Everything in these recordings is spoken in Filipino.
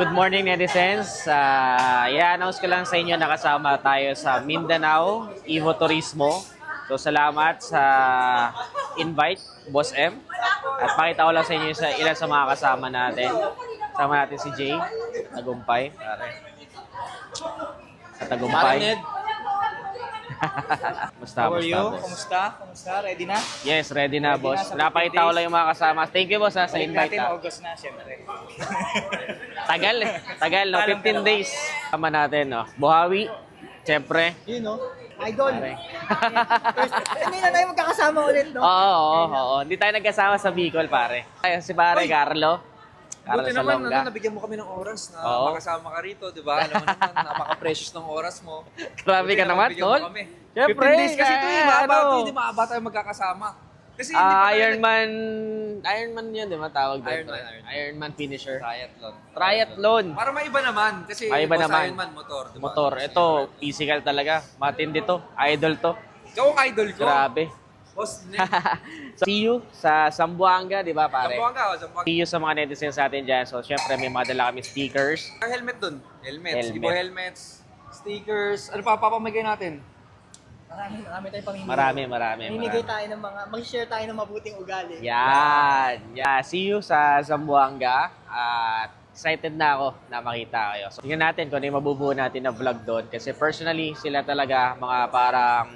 good morning netizens. I-announce ko lang sa inyo na kasama tayo sa Mindanao Evo Turismo. So salamat sa invite, Boss M. At pakita ko lang sa inyo ilan sa mga kasama natin. Kasama natin si Jay, Tagumpay. Sa Tagumpay. How are you? Kumusta? Ready na? Yes, ready na, boss. Napakita ko lang yung mga kasama. Thank you, boss, sa invite. Natin, August na, syempre. Tagal, no? 15 days. Kasama natin, no? Buhawi, syempre. Yun, no? Idol. Pare. Hindi na tayo magkakasama ulit, no? Oo. Hindi tayo nagkasama sa Bicol, pare. Ay, si pare, Carlo. Buti naman, Salonga. nabigyan mo kami ng oras na Oo. makasama ka rito, di ba? Alam mo naman, napaka-precious ng oras mo. Grabe Buti ka naman, nabigyan tol. mo kami. Siyempre, 15 days kasi ito, ano? hindi maaba tayo magkakasama. Kasi hindi pa tayo Ironman yun, di ba tawag doon? Ironman finisher. Triathlon. Para maiba naman, kasi Maiba boss naman. Ironman, motor. Diba? Motor. Ito, physical talaga. Matindi to. Idol to. Ikaw ang idol ko. Grabe. Boss, So, see you sa Zamboanga, di ba, pare? Zamboanga. See you sa mga netizens natin dyan. So, syempre, may mga dala kami stickers. Helmet dun. Helmets. Helmet. Ibo helmets, stickers. Ano pa papamigay natin? Marami tayong pamimigay. Marami. Mamimigay tayo ng mag-share tayo ng mabuting ugali. Yan. Yeah, see you sa Zamboanga. At excited na ako na makita kayo. So, tingnan natin kung ano yung mabubuo natin na vlog doon. Kasi personally, sila talaga mga parang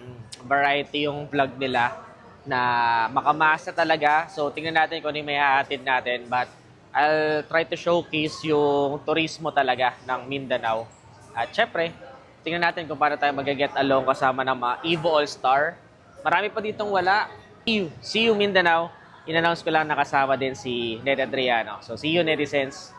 variety yung vlog nila na makamasa talaga. So, tingnan natin kung ano yung may hahatid natin. But, I'll try to showcase yung turismo talaga ng Mindanao. At syempre, tingnan natin kung paano tayo mag-get along kasama ng mga Evo All-Star. Marami pa ditong wala. See you Mindanao. In-announce ko lang nakasama din si Ned Adriano. So, see you netizens.